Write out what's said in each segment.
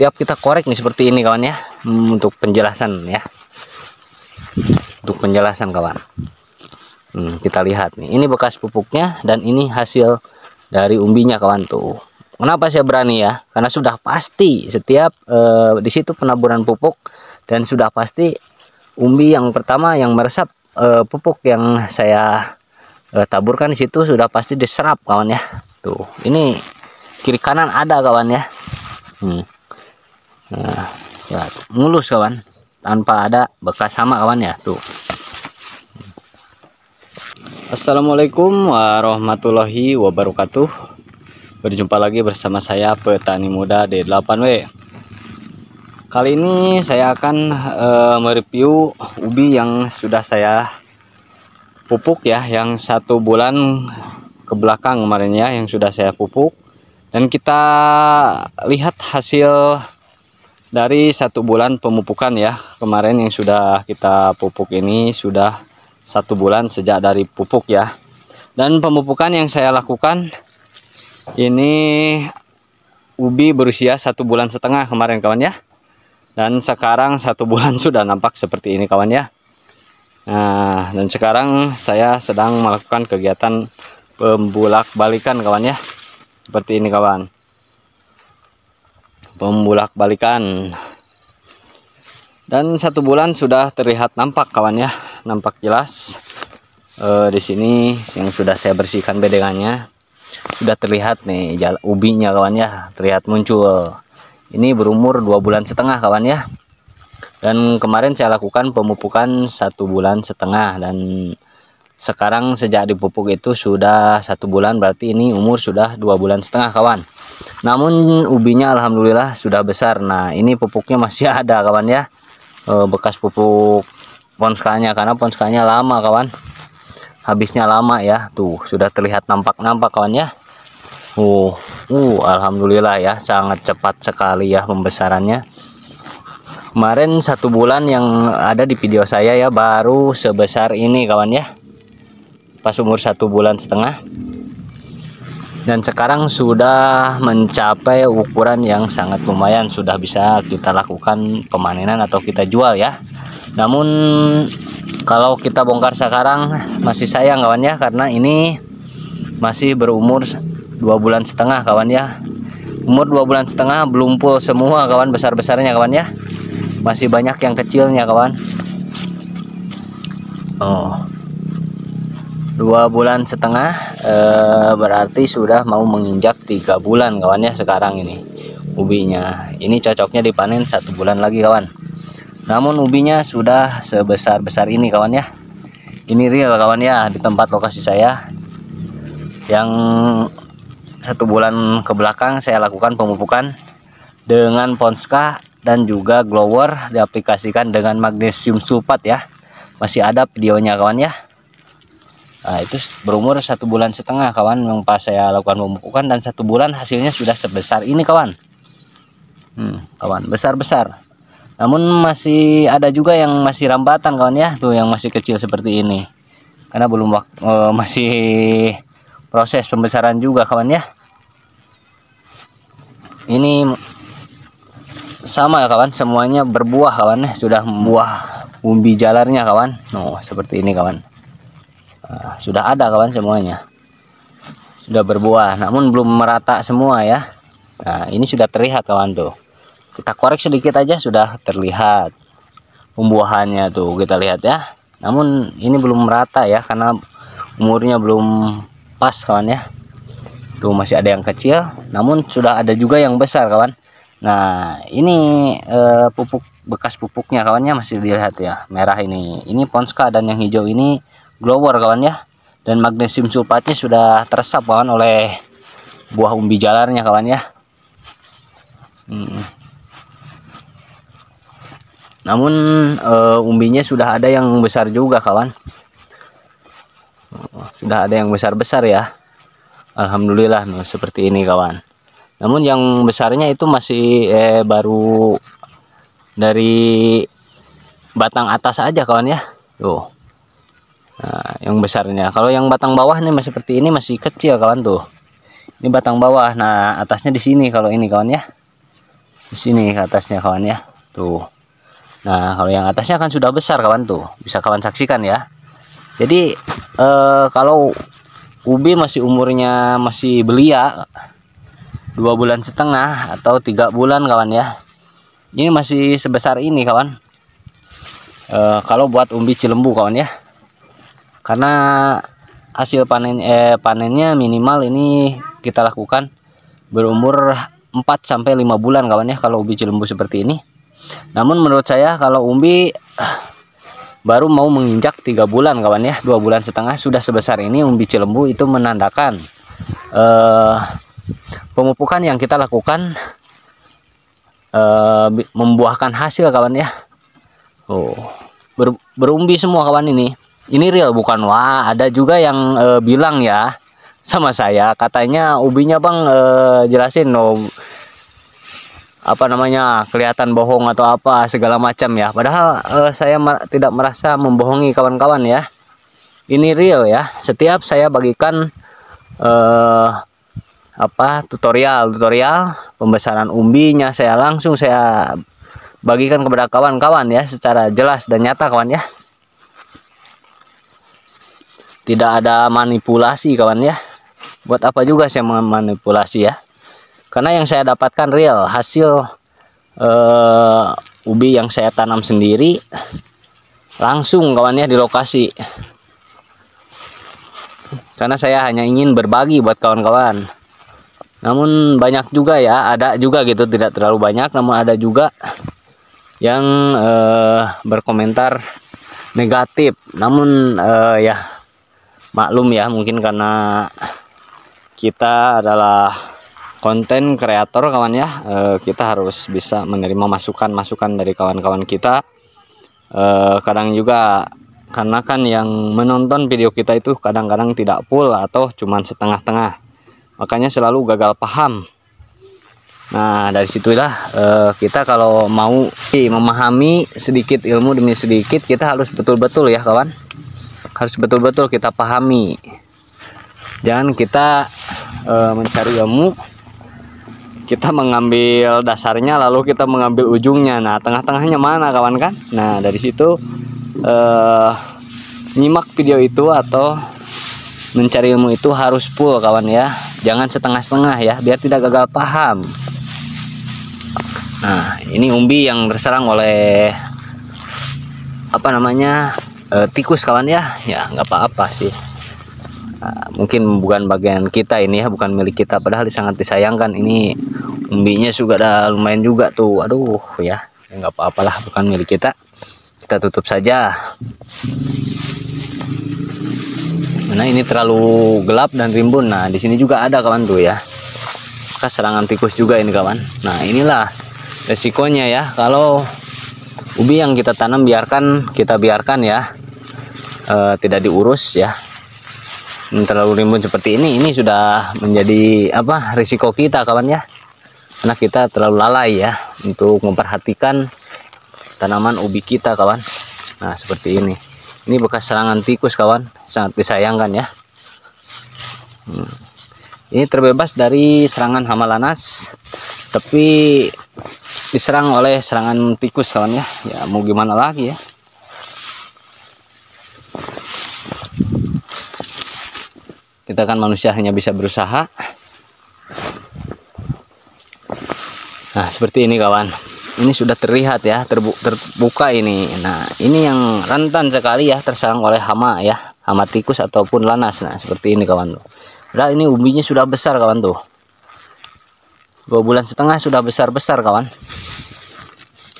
setiap kita korek nih seperti ini kawan ya, untuk penjelasan ya, untuk penjelasan kawan. Kita lihat nih, ini bekas pupuknya dan ini hasil dari umbinya kawan tuh. Kenapa saya berani ya? Karena sudah pasti setiap di situ penaburan pupuk, dan sudah pasti umbi yang pertama yang meresap pupuk yang saya taburkan di situ sudah pasti diserap kawan ya. Tuh, ini kiri kanan ada kawan ya. Nah, ya mulus kawan, tanpa ada bekas hama kawan ya tuh. Assalamualaikum warahmatullahi wabarakatuh. Berjumpa lagi bersama saya petani muda D8W. Kali ini saya akan mereview ubi yang sudah saya pupuk ya, yang 1 bulan ke belakang kemarin ya, yang sudah saya pupuk. Dan kita lihat hasil dari 1 bulan pemupukan ya, kemarin yang sudah kita pupuk ini sudah 1 bulan sejak dari pupuk ya. Dan pemupukan yang saya lakukan ini ubi berusia 1,5 bulan kemarin kawan ya. Dan sekarang 1 bulan sudah nampak seperti ini kawan ya. Nah, dan sekarang saya sedang melakukan kegiatan pembulak-balikan kawan ya, seperti ini kawan. Pembulak-balikan, dan 1 bulan sudah terlihat nampak kawan ya, nampak jelas. Di sini yang sudah saya bersihkan bedengannya sudah terlihat nih ubinya kawan ya, terlihat muncul. Ini berumur 2,5 bulan kawan ya. Dan kemarin saya lakukan pemupukan 1,5 bulan, dan sekarang sejak dipupuk itu sudah 1 bulan, berarti ini umur sudah 2,5 bulan kawan. Namun ubinya alhamdulillah sudah besar. Nah, ini pupuknya masih ada kawan ya, bekas pupuk ponskanya, karena ponskanya lama kawan, habisnya lama ya. Tuh sudah terlihat nampak kawan ya. Alhamdulillah ya, sangat cepat sekali ya pembesarannya. Kemarin 1 bulan yang ada di video saya ya, baru sebesar ini kawan ya, pas umur 1,5 bulan. Dan sekarang sudah mencapai ukuran yang sangat lumayan, sudah bisa kita lakukan pemanenan atau kita jual ya. Namun kalau kita bongkar sekarang masih sayang kawan ya, karena ini masih berumur 2,5 bulan kawan ya. Umur 2,5 bulan belum full semua kawan, besar-besarnya kawan ya, masih banyak yang kecilnya kawan. 2,5 bulan berarti sudah mau menginjak 3 bulan kawan ya sekarang ini ubinya. Ini cocoknya dipanen 1 bulan lagi kawan. Namun ubinya sudah sebesar ini kawan ya. Ini real kawan ya, di tempat lokasi saya yang 1 bulan ke belakang saya lakukan pemupukan dengan Ponska dan juga Glower diaplikasikan dengan magnesium sulfat ya. Masih ada videonya kawan ya. Nah, itu berumur 1,5 bulan kawan yang pas saya lakukan pemupukan, dan 1 bulan hasilnya sudah sebesar ini kawan. Kawan, besar-besar. Namun masih ada juga yang masih rambatan kawan ya, tuh yang masih kecil seperti ini, karena belum masih proses pembesaran juga kawan ya. Ini sama ya kawan, semuanya berbuah kawan ya, sudah membuah umbi jalarnya kawan. Seperti ini kawan. Nah, sudah ada kawan, semuanya sudah berbuah, namun belum merata semua ya. Nah, ini sudah terlihat kawan tuh, kita korek sedikit aja sudah terlihat pembuahannya tuh, kita lihat ya. Namun ini belum merata ya, karena umurnya belum pas kawan ya. Tuh masih ada yang kecil, namun sudah ada juga yang besar kawan. Nah, ini bekas pupuknya kawannya masih dilihat ya, merah ini Ponska, dan yang hijau ini Glower kawan ya. Dan magnesium sulfatnya sudah teresap kawan oleh buah umbi jalarnya kawan ya. Namun umbinya sudah ada yang besar juga kawan, sudah ada yang besar-besar ya, alhamdulillah. Seperti ini kawan. Namun yang besarnya itu masih baru dari batang atas aja kawan ya. Tuh. Nah, yang besarnya, kalau yang batang bawah nih masih seperti ini, masih kecil kawan tuh. Ini batang bawah. Nah, atasnya di sini kalau ini kawan ya. Di sini ke atasnya kawan ya, tuh. Nah kalau yang atasnya kan sudah besar kawan, tuh bisa kawan saksikan ya. Jadi kalau ubi masih umurnya masih belia 2,5 bulan atau 3 bulan kawan ya, ini masih sebesar ini kawan. Kalau buat umbi Cilembu kawan ya, karena hasil panennya minimal ini kita lakukan berumur 4-5 bulan kawan ya, kalau umbi Cilembu seperti ini. Namun menurut saya kalau umbi baru mau menginjak 3 bulan kawan ya, 2,5 bulan sudah sebesar ini umbi Cilembu, itu menandakan pemupukan yang kita lakukan membuahkan hasil kawan ya. Berumbi semua kawan ini real bukan wah. Ada juga yang bilang ya sama saya, katanya ubinya bang jelasin apa namanya, kelihatan bohong atau apa segala macam ya. Padahal saya tidak merasa membohongi kawan-kawan ya, ini real ya. Setiap saya bagikan tutorial pembesaran umbinya, saya bagikan kepada kawan-kawan ya secara jelas dan nyata kawan ya. Tidak ada manipulasi kawan ya. Buat apa juga saya memanipulasi ya, karena yang saya dapatkan real hasil ubi yang saya tanam sendiri langsung kawan ya di lokasi. Karena saya hanya ingin berbagi buat kawan-kawan. Namun banyak juga ya, ada juga gitu, tidak terlalu banyak, namun ada juga yang berkomentar negatif. Namun ya maklum ya, mungkin karena kita adalah konten kreator kawan ya, kita harus bisa menerima masukan dari kawan-kawan kita. Kadang juga karena kan yang menonton video kita itu kadang-kadang tidak full atau cuman setengah-tengah, makanya selalu gagal paham. Nah dari situlah kita kalau mau memahami sedikit ilmu demi sedikit, kita harus betul-betul ya kawan, harus betul-betul kita pahami. Jangan kita mencari ilmu, kita mengambil dasarnya lalu kita mengambil ujungnya. Nah tengah-tengahnya mana kawan kan. Nah dari situ nyimak video itu atau mencari ilmu itu harus full kawan ya, jangan setengah-setengah ya, biar tidak gagal paham. Nah ini umbi yang terserang oleh apa namanya tikus kawan ya, ya nggak apa-apa sih. Nah, mungkin bukan bagian kita ini ya, bukan milik kita, padahal sangat disayangkan. Ini umbinya juga ada lumayan juga tuh, aduh ya, nggak apa-apalah, bukan milik kita, kita tutup saja. Nah ini terlalu gelap dan rimbun. Nah di sini juga ada kawan tuh ya, bekas serangan tikus juga ini kawan. Nah inilah resikonya ya kalau ubi yang kita tanam kita biarkan ya, tidak diurus ya, terlalu rimbun seperti ini sudah menjadi risiko kita kawan ya, karena kita terlalu lalai ya untuk memperhatikan tanaman ubi kita kawan. Nah seperti ini bekas serangan tikus kawan, sangat disayangkan ya. Ini terbebas dari serangan hama lanas, tapi diserang oleh serangan tikus kawan ya. Ya mau gimana lagi ya. Kita kan manusia hanya bisa berusaha. Nah seperti ini kawan, ini sudah terlihat ya, terbuka ini. Nah ini yang rentan sekali ya terserang oleh hama ya, hama tikus ataupun lanas. Nah seperti ini kawan tuh. Padahal ini umbinya sudah besar kawan tuh, 2,5 bulan sudah besar kawan.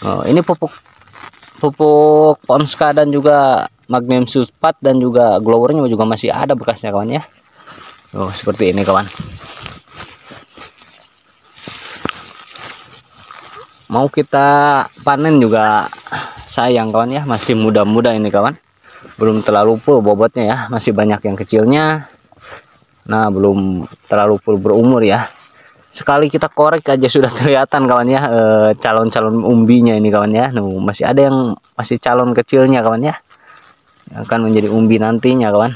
Oh, ini pupuk Ponska dan juga magnesium sulfat dan juga glowernya juga masih ada bekasnya kawan ya. Oh seperti ini kawan. Mau kita panen juga sayang kawan ya, masih muda-muda ini kawan, belum terlalu full bobotnya ya, masih banyak yang kecilnya. Nah belum terlalu full berumur ya. Sekali kita korek aja sudah kelihatan kawan ya, calon-calon umbinya ini kawan ya. Masih ada yang masih calon kecilnya kawan ya, yang akan menjadi umbi nantinya kawan.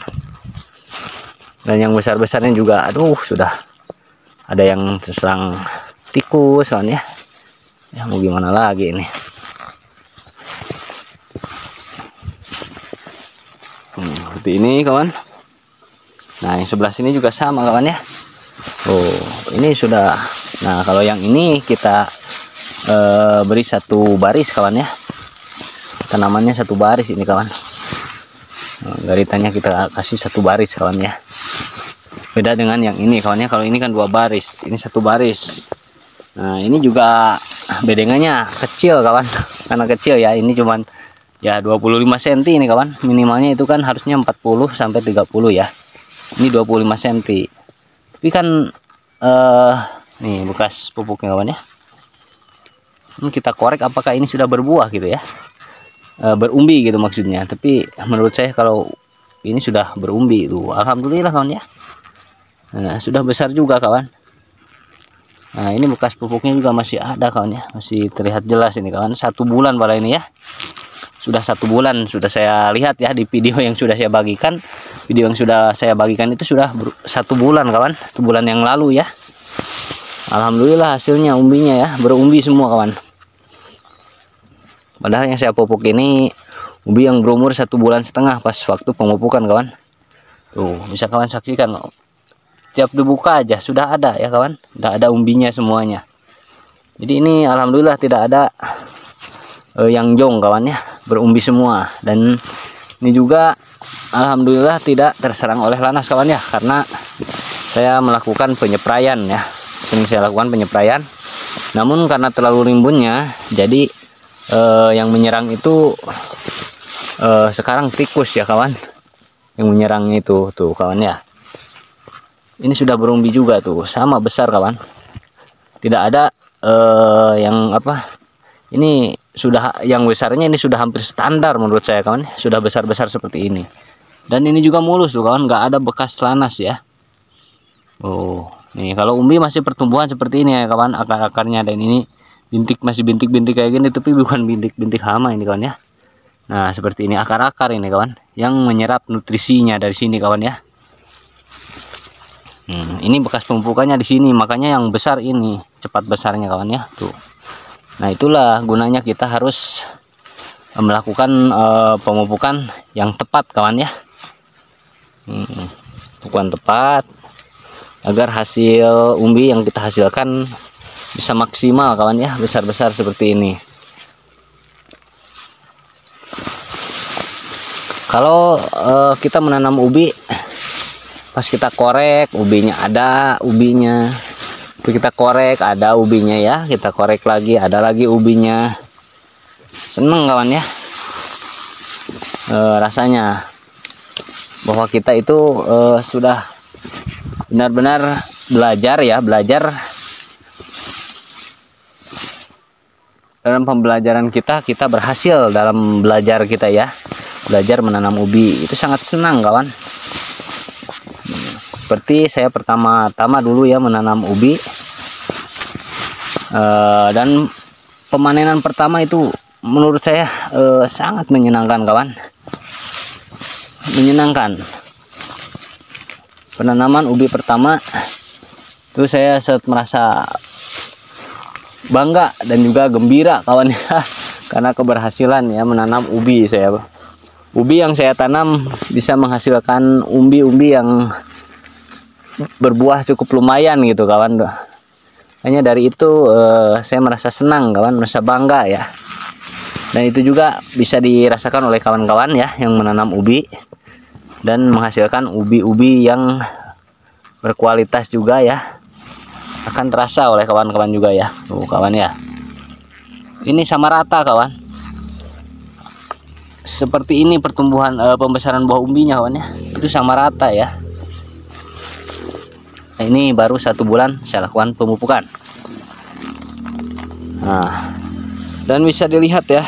Dan yang besar-besarnya juga aduh sudah ada yang terserang tikus kawan ya. Ya mau gimana lagi ini. Seperti ini kawan. Nah yang sebelah sini juga sama kawan ya. Oh ini sudah. Nah kalau yang ini kita beri satu baris kawan ya. Tanamannya satu baris ini kawan. Garitannya kita kasih satu baris kawan ya. Beda dengan yang ini kawan ya. Kalau ini kan dua baris, ini satu baris. Nah ini juga bedengannya kecil kawan. Karena kecil ya, ini cuman ya 25 cm ini kawan. Minimalnya itu kan harusnya 40 sampai 30 ya. Ini 25 cm. Tapi kan nih bekas pupuknya kawan ya. Ini kita korek apakah ini sudah berbuah gitu ya. Berumbi gitu maksudnya. Tapi menurut saya kalau ini sudah berumbi itu alhamdulillah kawan ya. Nah, sudah besar juga kawan. Nah ini bekas pupuknya juga masih ada kawan ya, masih terlihat jelas ini kawan. 1 bulan pada ini ya, sudah 1 bulan sudah saya lihat ya di video yang sudah saya bagikan. Video yang sudah saya bagikan itu sudah 1 bulan kawan, 1 bulan yang lalu ya. Alhamdulillah hasilnya umbinya ya, berumbi semua kawan. Padahal yang saya pupuk ini umbi yang berumur 1,5 bulan pas waktu pemupukan kawan. Tuh bisa kawan saksikan loh. Tiap dibuka aja sudah ada ya kawan, sudah ada umbinya semuanya. Jadi ini alhamdulillah tidak ada yang jong kawan ya, berumbi semua. Dan ini juga alhamdulillah tidak terserang oleh lanas kawan ya, karena saya melakukan penyepraian ya, sering saya lakukan penyepraian. Namun karena terlalu rimbunnya, jadi yang menyerang itu sekarang tikus ya kawan, yang menyerang itu tuh kawan ya. Ini sudah berumbi juga tuh, sama besar kawan. Tidak ada yang apa? Ini sudah yang besarnya ini sudah hampir standar menurut saya kawan. Sudah besar-besar seperti ini. Dan ini juga mulus tuh kawan, nggak ada bekas lanas ya. Oh, nih kalau umbi masih pertumbuhan seperti ini ya kawan, akar-akarnya. Dan ini bintik masih bintik-bintik kayak gini, tapi bukan bintik-bintik hama ini kawan ya. Nah seperti ini akar-akar ini kawan, yang menyerap nutrisinya dari sini kawan ya. Ini bekas pemupukannya di sini, makanya yang besar ini cepat besarnya kawan ya tuh. Nah itulah gunanya kita harus melakukan pemupukan yang tepat kawan ya. Pemupukan tepat agar hasil umbi yang kita hasilkan bisa maksimal kawan ya, besar-besar seperti ini. Kalau kita menanam ubi, pas kita korek ubinya ada ubinya, kita korek ada ubinya ya, kita korek lagi ada lagi ubinya. Seneng kawan ya rasanya bahwa kita itu sudah benar-benar belajar ya, belajar dalam pembelajaran kita berhasil dalam belajar kita ya, belajar menanam ubi. Itu sangat senang kawan. Seperti saya pertama-tama dulu ya menanam ubi, dan pemanenan pertama itu menurut saya sangat menyenangkan kawan, menyenangkan. Penanaman ubi pertama itu saya merasa bangga dan juga gembira kawan ya, karena keberhasilan ya menanam ubi saya. Ubi yang saya tanam bisa menghasilkan umbi-umbi yang berbuah cukup lumayan gitu kawan. Hanya dari itu saya merasa senang kawan, merasa bangga ya. Dan itu juga bisa dirasakan oleh kawan-kawan ya yang menanam ubi dan menghasilkan ubi-ubi yang berkualitas juga ya. Akan terasa oleh kawan-kawan juga ya. Tuh kawan ya. Ini sama rata kawan. Seperti ini pertumbuhan pembesaran buah umbinya kawan ya. Itu sama rata ya. Nah, ini baru 1 bulan saya lakukan pemupukan. Nah, dan bisa dilihat ya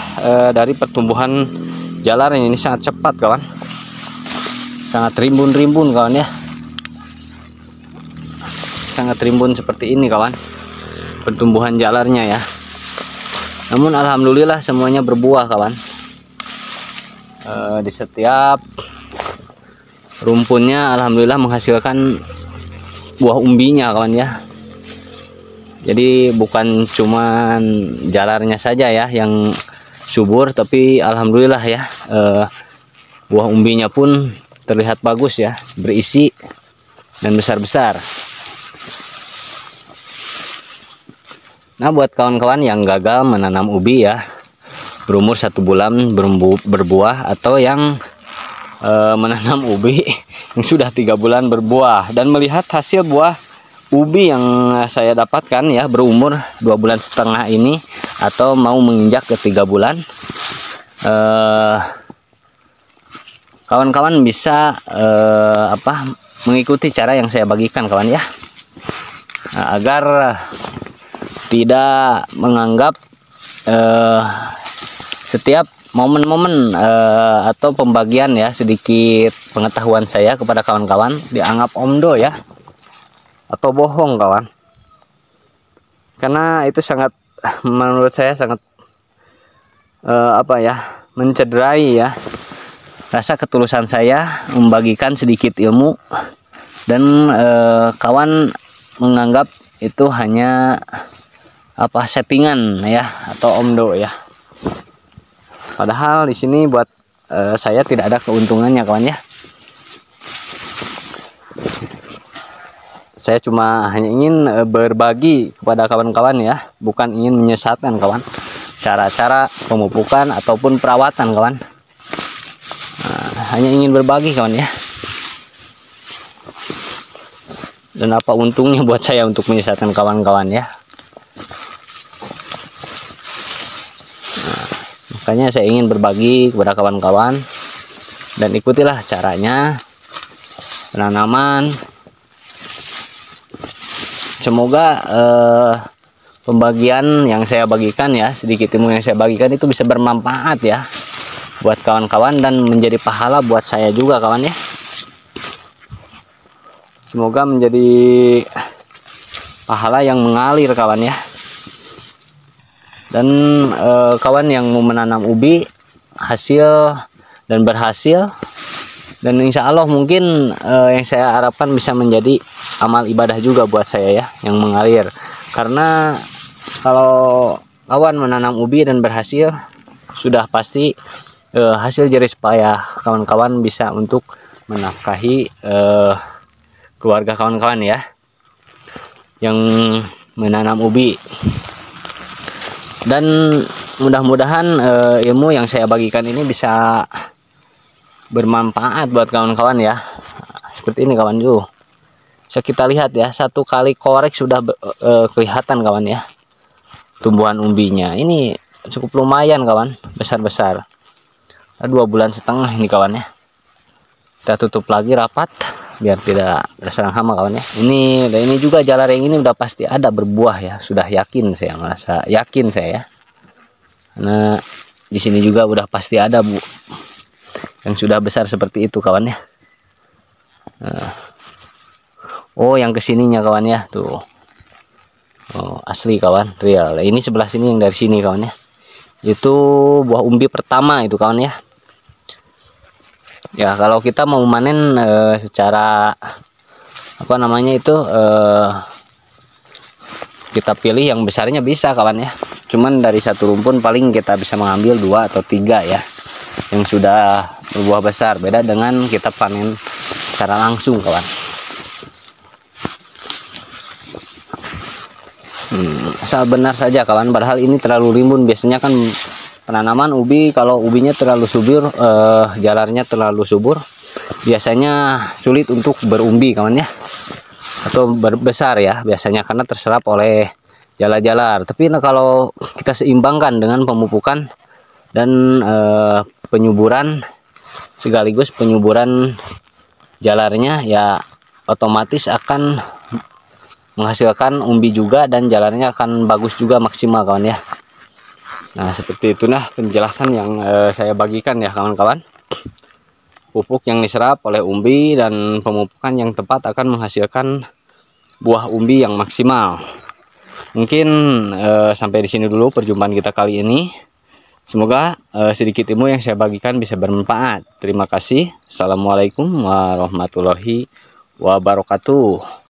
dari pertumbuhan jalar ini sangat cepat kawan, sangat rimbun-rimbun kawan ya, sangat rimbun seperti ini kawan pertumbuhan jalarnya ya. Namun alhamdulillah semuanya berbuah kawan. Di setiap rumpunnya alhamdulillah menghasilkan buah umbinya kawan ya. Jadi bukan cuman jalarnya saja ya yang subur, tapi alhamdulillah ya, buah umbinya pun terlihat bagus ya, berisi dan besar-besar. Nah, buat kawan-kawan yang gagal menanam ubi ya, berumur 1 bulan berbuah, atau yang menanam ubi yang sudah 3 bulan berbuah, dan melihat hasil buah ubi yang saya dapatkan ya, berumur 2,5 bulan ini, atau mau menginjak ke 3 bulan, kawan-kawan bisa mengikuti cara yang saya bagikan kawan ya, agar tidak menganggap setiap momen-momen atau pembagian ya, sedikit pengetahuan saya kepada kawan-kawan dianggap omdo ya, atau bohong kawan. Karena itu sangat, menurut saya sangat mencederai ya rasa ketulusan saya membagikan sedikit ilmu, dan kawan menganggap itu hanya settingan ya, atau omdo ya. Padahal di sini buat saya tidak ada keuntungannya kawan ya. Saya cuma hanya ingin berbagi kepada kawan-kawan ya, bukan ingin menyesatkan kawan cara-cara pemupukan ataupun perawatan kawan. Hanya ingin berbagi kawan ya. Dan apa untungnya buat saya untuk menyesatkan kawan-kawan ya. Makanya saya ingin berbagi kepada kawan-kawan, dan ikutilah caranya penanaman. Semoga pembagian yang saya bagikan ya, sedikit ilmu yang saya bagikan itu bisa bermanfaat ya buat kawan-kawan, dan menjadi pahala buat saya juga kawan ya. Semoga menjadi pahala yang mengalir kawan ya. Dan kawan yang mau menanam ubi hasil dan berhasil, dan insya Allah mungkin yang saya harapkan bisa menjadi amal ibadah juga buat saya ya, yang mengalir. Karena kalau kawan menanam ubi dan berhasil, sudah pasti hasil jerih payah kawan-kawan bisa untuk menafkahi keluarga kawan-kawan ya yang menanam ubi. Dan mudah-mudahan ilmu yang saya bagikan ini bisa bermanfaat buat kawan-kawan ya. Seperti ini kawan tuh. Bisa kita lihat ya, 1 kali korek sudah kelihatan kawan ya, tumbuhan umbinya ini cukup lumayan kawan, besar-besar. 2,5 bulan ini kawan ya. Kita tutup lagi rapat biar tidak terserang hama kawan ya. Ini juga jalar yang ini udah pasti ada berbuah ya, sudah yakin saya, merasa yakin saya ya. Karena di sini juga udah pasti ada bu yang sudah besar seperti itu kawan ya. Oh, yang kesininya kawan ya tuh. Oh, asli kawan, real. Ini sebelah sini yang dari sini kawan ya. Itu buah umbi pertama itu kawan ya. Ya, kalau kita mau memanen secara kita pilih yang besarnya bisa kawan ya. Cuman dari 1 rumpun paling kita bisa mengambil 2 atau 3 ya, yang sudah berbuah besar. Beda dengan kita panen secara langsung kawan. Asal benar saja kawan, padahal ini terlalu rimbun. Biasanya kan penanaman ubi, kalau ubinya terlalu subur, jalarnya terlalu subur, biasanya sulit untuk berumbi kawan ya, atau berbesar ya biasanya, karena terserap oleh jalar-jalar. Tapi kalau kita seimbangkan dengan pemupukan dan penyuburan, sekaligus penyuburan jalarnya ya, otomatis akan menghasilkan umbi juga, dan jalannya akan bagus juga, maksimal kawan ya. Nah, seperti itulah penjelasan yang saya bagikan ya kawan-kawan. Pupuk yang diserap oleh umbi dan pemupukan yang tepat akan menghasilkan buah umbi yang maksimal. Mungkin sampai di sini dulu perjumpaan kita kali ini. Semoga sedikit ilmu yang saya bagikan bisa bermanfaat. Terima kasih. Assalamualaikum warahmatullahi wabarakatuh.